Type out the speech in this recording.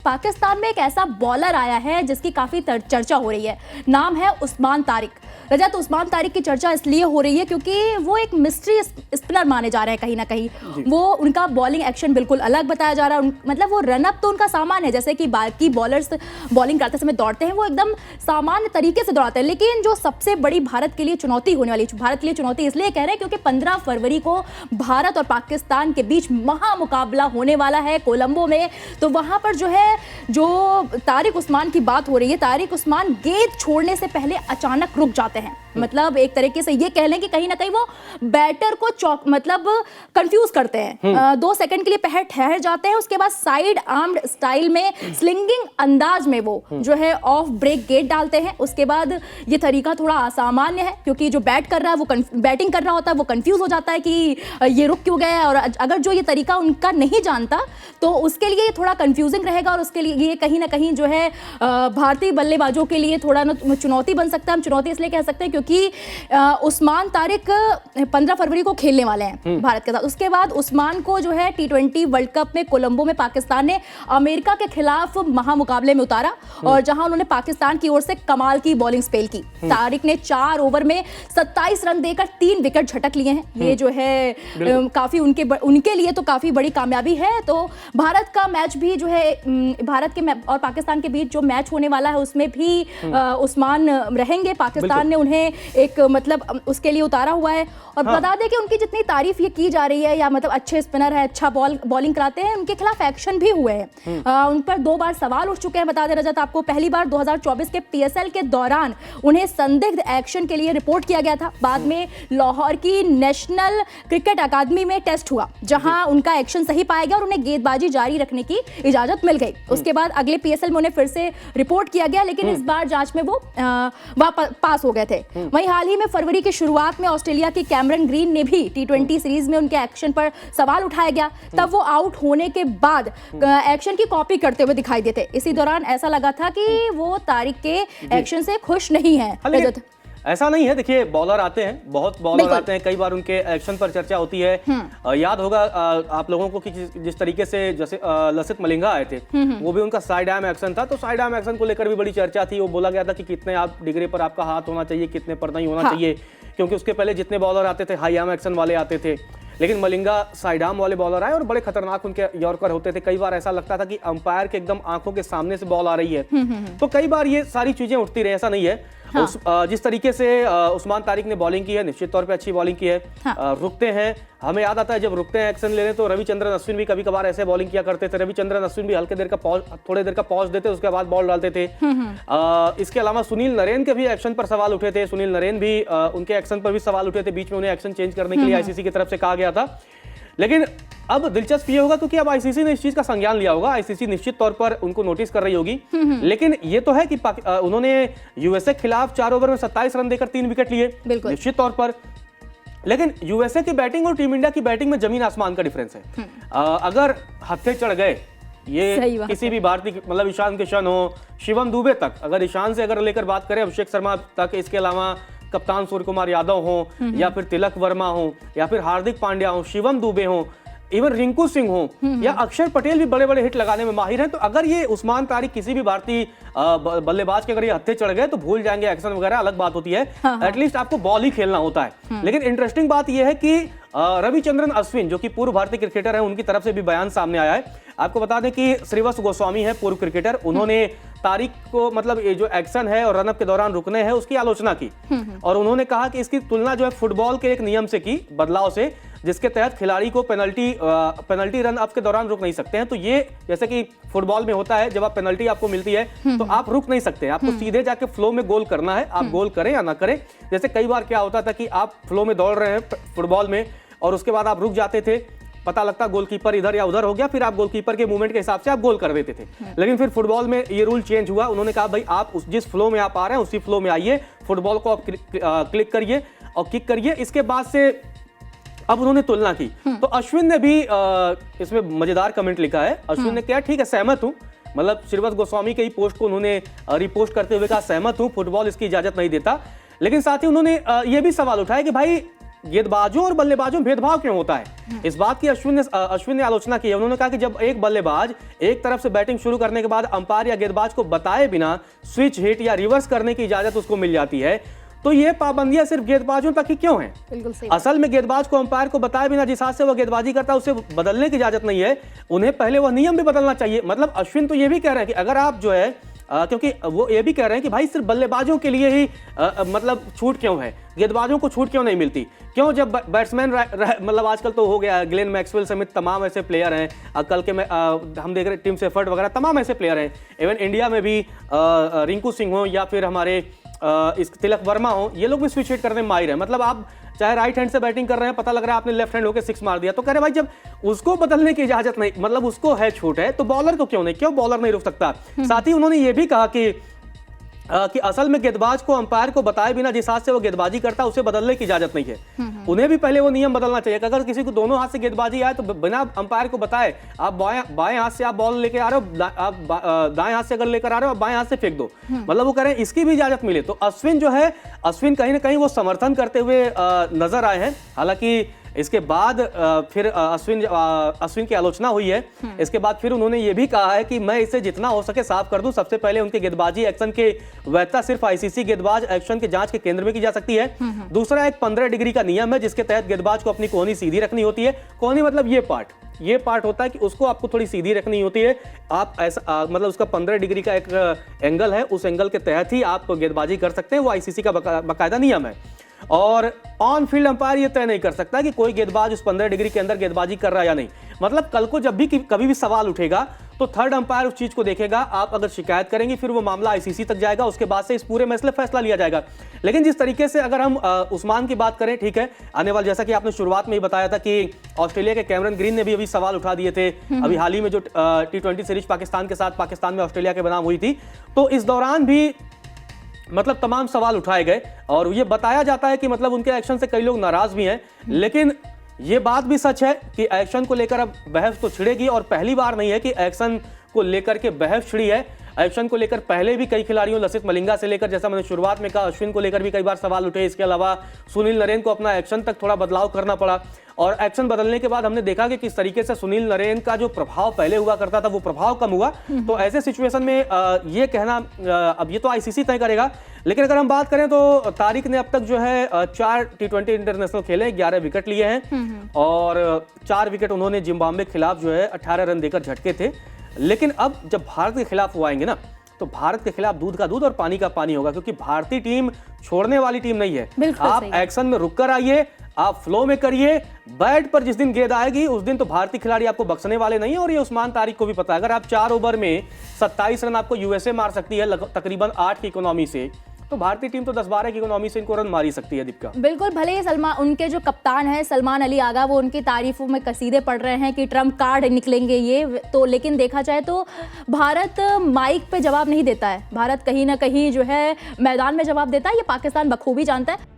पाकिस्तान में एक ऐसा बॉलर आया है जिसकी काफ़ी चर्चा हो रही है। नाम है उस्मान तारिक। रजत, उस्मान तारिक की चर्चा इसलिए हो रही है क्योंकि वो एक मिस्ट्री स्पिनर माने जा रहे हैं कहीं ना कहीं। वो उनका बॉलिंग एक्शन बिल्कुल अलग बताया जा रहा है। मतलब वो रनअप तो उनका सामान्य है, जैसे कि बाकी बॉलर्स बॉलिंग करते समय दौड़ते हैं, वो एकदम सामान्य तरीके से दौड़ाते हैं। लेकिन जो सबसे बड़ी भारत के लिए चुनौती होने वाली, भारत के लिए चुनौती इसलिए कह रहे हैं क्योंकि 15 फरवरी को भारत और पाकिस्तान के बीच महामुकाबला होने वाला है कोलंबो में। तो वहां पर जो तारिक उस्मान की बात हो रही है, तारिक उस्मान गेंद छोड़ने से पहले अचानक रुक जाते हैं। मतलब एक तरीके से ये कह लें कि कहीं ना कहीं वो बैटर को कंफ्यूज करते हैं। 2 सेकंड के लिए ठहर जाते हैं, उसके बाद साइड आर्म्ड स्टाइल में स्लिंगिंग अंदाज में वो ऑफ ब्रेक गेट डालते हैं। उसके बाद ये तरीका थोड़ा असामान्य है क्योंकि जो बैट कर रहा है, वो बैटिंग कर रहा होता है, वो कंफ्यूज हो जाता है कि ये रुक क्यों गया है। और अगर जो ये तरीका उनका नहीं जानता तो उसके लिए थोड़ा कंफ्यूजिंग रहेगा और उसके लिए ये कहीं ना कहीं भारतीय बल्लेबाजों के लिए थोड़ा चुनौती बन सकता है। हम चुनौती इसलिए कह सकते हैं क्योंकि उस्मान तारिक 15 फरवरी को खेलने वाले हैं भारत के साथ। उसके बाद उस्मान को T20 वर्ल्ड कप में कोलंबो में पाकिस्तान ने अमेरिका के खिलाफ महामुकाबले में उतारा और जहां उन्होंने पाकिस्तान की ओर से कमाल की बॉलिंग स्पेल की। तारिक ने 4 ओवर में 27 रन देकर 3 विकेट झटक लिए हैं। ये काफी उनके लिए तो काफी बड़ी कामयाबी है। तो भारत का मैच भी भारत के और पाकिस्तान के बीच जो मैच होने वाला है उसमें भी उस्मान रहेंगे। पाकिस्तान ने उन्हें एक उसके लिए उतारा हुआ है। और बता दें कि उनकी जितनी तारीफ ये की जा रही है या अच्छे स्पिनर है, अच्छा बॉलिंग कराते हैं, उनके खिलाफ एक्शन भी हुए हैं। उन पर 2 बार सवाल उठ चुके हैं। बता दें रजत आपको, पहली बार 2024 के PSL के दौरान उन्हें संदिग्ध एक्शन के लिए रिपोर्ट किया गया था। बाद में लाहौर की नेशनल क्रिकेट अकादमी में टेस्ट हुआ जहां उनका एक्शन सही पाया गया और उन्हें गेंदबाजी जारी रखने की इजाजत मिल गई। उसके बाद अगले PSL में उन्हें फिर से रिपोर्ट किया गया, लेकिन इस बार जांच में वो पास हो गए थे। वहीं हाल ही में फरवरी की शुरुआत में ऑस्ट्रेलिया की कैमरन ग्रीन ने भी T20 सीरीज में उनके एक्शन पर सवाल उठाया गया। तब वो आउट होने के बाद एक्शन की कॉपी करते हुए दिखाई देते। इसी दौरान ऐसा लगा था कि वो तारिक के एक्शन से खुश नहीं है। ऐसा नहीं है, देखिए बॉलर आते हैं, बहुत बॉलर आते हैं, कई बार उनके एक्शन पर चर्चा होती है। याद होगा आप लोगों को कि जिस तरीके से जैसे लसित मलिंगा आए थे, वो भी उनका साइड आर्म एक्शन था। तो साइड आर्म एक्शन को लेकर भी बड़ी चर्चा थी। वो बोला गया था कि कितने आप डिग्री पर आपका हाथ होना चाहिए, कितने पर नहीं होना चाहिए, क्योंकि उसके पहले जितने बॉलर आते थे हाई आर्म एक्शन वाले आते थे। लेकिन मलिंगा साइड आर्म वाले बॉलर आए और बड़े खतरनाक उनके यॉर्कर होते थे। कई बार ऐसा लगता था कि अंपायर के एकदम आंखों के सामने से बॉल आ रही है। तो कई बार ये सारी चीजें उठती रही, ऐसा नहीं है। जिस तरीके से उस्मान तारिक ने बॉलिंग की है, निश्चित तौर पे अच्छी बॉलिंग की है। रुकते हैं, हमें याद आता है जब रुकते हैं एक्शन लेने, तो रविचंद्रन अश्विन भी कभी कभार ऐसे बॉलिंग किया करते थे। रविचंद्रन अश्विन भी थोड़ी देर का पॉज देते, उसके बाद बॉल डालते थे। इसके अलावा सुनील नरेन के भी एक्शन पर सवाल उठे थे। सुनील नरेन भी उनके एक्शन पर भी सवाल उठे थे। बीच में उन्हें एक्शन चेंज करने के लिए ICC की तरफ से कहा गया था। लेकिन अब दिलचस्प ये होगा क्योंकि अब ICC ने इस चीज का संज्ञान लिया होगा। ICC निश्चित तौर पर उनको नोटिस कर रही होगी। लेकिन ये तो है कि उन्होंने USA के खिलाफ 4 ओवर में 27 रन देकर 3 विकेट लिए, निश्चित तौर पर। लेकिन USA की बैटिंग और टीम इंडिया की बैटिंग में जमीन आसमान का डिफरेंस है। अगर हत्थे चढ़ गए ये किसी भी भारतीय, मतलब ईशान किशन हो, शिवम दुबे तक, अगर ईशान से अगर लेकर बात करें, अभिषेक शर्मा तक, इसके अलावा कप्तान सूर्य कुमार यादव हो या फिर तिलक वर्मा हो या फिर हार्दिक पांड्या हो, शिवम दुबे हो, इवन रिंकू सिंह हो या अक्षर पटेल भी बड़े बड़े हिट लगाने में माहिर हैं। तो अगर ये उस्मान तारिक किसी भी भारतीय बल्लेबाज के अगर ये हत्थे चढ़ गए तो भूल जाएंगे एक्शन वगैरह, अलग बात होती है। एटलीस्ट आपको बॉल ही खेलना होता है। लेकिन इंटरेस्टिंग बात यह है कि रविचंद्रन अश्विन जो कि पूर्व भारतीय क्रिकेटर है, उनकी तरफ से भी बयान सामने आया है। आपको बता दें कि श्रीवत्स गोस्वामी है पूर्व क्रिकेटर, उन्होंने तारिक को मतलब ये जो एक्शन है और रनअप के दौरान रुकने हैं उसकी आलोचना की और उन्होंने कहा कि इसकी तुलना जो है फुटबॉल के एक नियम से की, बदलाव से, जिसके तहत खिलाड़ी को पेनल्टी रन अप के दौरान रुक नहीं सकते हैं। तो ये जैसे कि फुटबॉल में होता है, जब आप पेनल्टी आपको मिलती है तो आप रुक नहीं सकते, आपको सीधे जाके फ्लो में गोल करना है। आप गोल करें या ना करें। जैसे कई बार क्या होता था कि आप फ्लो में दौड़ रहे हैं फुटबॉल में और उसके बाद आप रुक जाते थे, पता लगता गोलकीपर इधर या उधर हो गया, फिर आप गोलकीपर के मूवमेंट के हिसाब से आप गोल कर देते थे। लेकिन फिर फुटबॉल में ये रूल चेंज हुआ। उन्होंने कहा भाई आप जिस फ्लो में आप आ रहे हैं उसी फ्लो में आइए, फुटबॉल को क्लिक करिए और किक करिए। इसके बाद से अब उन्होंने तुलना की। तो अश्विन ने भी इसमें मजेदार कमेंट लिखा है। अश्विन ने कहा ठीक है, सहमत हूं, मतलब श्रीवत्स गोस्वामी के ही पोस्ट को उन्होंने रिपोस्ट करते हुए कहा सहमत हूं, फुटबॉल इसकी इजाजत नहीं देता। लेकिन साथ ही उन्होंने ये भी सवाल उठाया कि भाई गेंदबाजों और बल्लेबाजों में भेदभाव क्यों होता है? इस बात की अश्विन ने आलोचना की है। उन्होंने कहा कि जब एक बल्लेबाज एक तरफ से बैटिंग शुरू करने के बाद अंपायर या गेंदबाज को बताए बिना स्विच हिट या रिवर्स करने की इजाजत उसको मिल जाती है, तो ये पाबंदियां सिर्फ गेंदबाजों तक ही क्यों हैं? बिल्कुल सही। असल में गेंदबाज को अंपायर को बताए बिना जिस हाथ से वह गेंदबाजी करता है उसे बदलने की इजाजत नहीं है, उन्हें पहले वह नियम भी बदलना चाहिए। मतलब अश्विन तो ये भी कह रहे हैं कि अगर आप जो है क्योंकि वो ये भी कह रहे हैं कि भाई सिर्फ बल्लेबाजों के लिए ही मतलब छूट क्यों है, गेंदबाजों को छूट क्यों नहीं मिलती? क्यों जब बैट्समैन मतलब आजकल तो हो गया, ग्लेन मैक्सवेल समेत तमाम ऐसे प्लेयर हैं, कल के हम देख रहे टिम सेफर्ट वगैरह तमाम ऐसे प्लेयर हैं, इवन इंडिया में भी रिंकू सिंह हो या फिर हमारे इस तिलक वर्मा हो, ये लोग भी स्विच हिट करने में माहिर है। मतलब आप चाहे राइट हैंड से बैटिंग कर रहे हैं, पता लग रहा है आपने लेफ्ट हैंड होकर 6 मार दिया, तो कह रहे भाई जब उसको बदलने की इजाजत नहीं, मतलब उसको है छूट है, तो बॉलर को क्यों नहीं, क्यों बॉलर नहीं रुक सकता? साथ ही उन्होंने ये भी कहा कि असल में गेंदबाज को अंपायर को बताए बिना जिस हाथ से वो गेंदबाजी करता है उसे बदलने की इजाजत नहीं है। उन्हें भी पहले वो नियम बदलना चाहिए कि अगर किसी को दोनों हाथ से गेंदबाजी आए तो बिना अंपायर को बताए आप बाएं हाथ से आप बॉल लेके आ रहे हो, आप दाएं हाथ से अगर लेकर आ रहे हो आप बाएं हाथ से फेंक दो, मतलब वो कह रहे हैं इसकी भी इजाजत मिले। तो अश्विन जो है, अश्विन कहीं ना कहीं वो समर्थन करते हुए नजर आए हैं। हालांकि इसके बाद फिर अश्विन की आलोचना हुई है। इसके बाद फिर उन्होंने ये भी कहा है कि मैं इसे जितना हो सके साफ कर दूं। सबसे पहले उनके गेंदबाजी एक्शन के वैधता सिर्फ आईसीसी गेंदबाज एक्शन के जांच के केंद्र में की जा सकती है। दूसरा एक 15 डिग्री का नियम है जिसके तहत गेंदबाज को अपनी कोहनी सीधी रखनी होती है। कोहनी मतलब ये पार्ट होता है कि उसको आपको थोड़ी सीधी रखनी होती है। आप ऐसा मतलब उसका 15 डिग्री का एक एंगल है, उस एंगल के तहत ही आप गेंदबाजी कर सकते हैं। वो आईसीसी का बाकायदा नियम है। और ऑन फील्ड अंपायर ये तय नहीं कर सकता कि कोई गेंदबाज उस 15 डिग्री के अंदर गेंदबाजी कर रहा है या नहीं। मतलब कल को जब भी कभी भी सवाल उठेगा तो थर्ड अंपायर उस चीज को देखेगा। आप अगर शिकायत करेंगे फिर वो मामला आईसीसी तक जाएगा, उसके बाद से इस पूरे मसले फैसला लिया जाएगा। लेकिन जिस तरीके से अगर हम उस्मान की बात करें, ठीक है, आने वाले जैसा कि आपने शुरुआत में ही बताया था कि ऑस्ट्रेलिया के कैमरन ग्रीन ने भी अभी सवाल उठा दिए थे। अभी हाल ही में जो T20 सीरीज पाकिस्तान के साथ पाकिस्तान में ऑस्ट्रेलिया के बनाम हुई थी, तो इस दौरान भी मतलब तमाम सवाल उठाए गए और ये बताया जाता है कि मतलब उनके एक्शन से कई लोग नाराज भी हैं। लेकिन ये बात भी सच है कि एक्शन को लेकर अब बहस तो छिड़ेगी और पहली बार नहीं है कि एक्शन को लेकर के बहस छिड़ी है। एक्शन को लेकर पहले भी कई खिलाड़ियों, लसित मलिंगा से लेकर, जैसा मैंने शुरुआत में कहा, अश्विन को लेकर भी कई बार सवाल उठे। इसके अलावा सुनील नरेन को अपना एक्शन तक थोड़ा बदलाव करना पड़ा और एक्शन बदलने के बाद हमने देखा कि किस तरीके से सुनील नरेन का जो प्रभाव पहले हुआ करता था वो प्रभाव कम हुआ। तो ऐसे सिचुएशन में ये कहना अब ये तो आईसीसी तय करेगा। लेकिन अगर हम बात करें तो तारिक ने अब तक जो है 4 T20 इंटरनेशनल खेले, 11 विकेट लिए हैं और 4 विकेट उन्होंने जिम्बाब्वे के खिलाफ जो है 18 रन देकर झटके थे। लेकिन अब जब भारत के खिलाफ वो आएंगे ना, तो भारत के खिलाफ दूध का दूध और पानी का पानी होगा, क्योंकि भारतीय टीम छोड़ने वाली टीम नहीं है। आप एक्शन में रुक कर आइए, आप फ्लो में करिए, बैट पर जिस दिन गेंद आएगी उस दिन तो भारतीय खिलाड़ी आपको बख्शने वाले नहीं है। और ये उस्मान तारिक को भी पता है। अगर आप 4 ओवर में 27 रन आपको यूएसए मार सकती है तकरीबन 8 की इकोनॉमी से, तो भारतीय टीम तो 10-12 की इकोनॉमी से इनको रन मार ही सकती है। दीपिका, बिल्कुल। भले ही उनके जो कप्तान है सलमान अली आगा, वो उनकी तारीफों में कसीदे पढ़ रहे हैं कि ट्रम्प कार्ड निकलेंगे ये तो, लेकिन देखा जाए तो भारत माइक पे जवाब नहीं देता है। भारत कहीं ना कहीं जो है मैदान में जवाब देता है, ये पाकिस्तान बखूबी जानता है।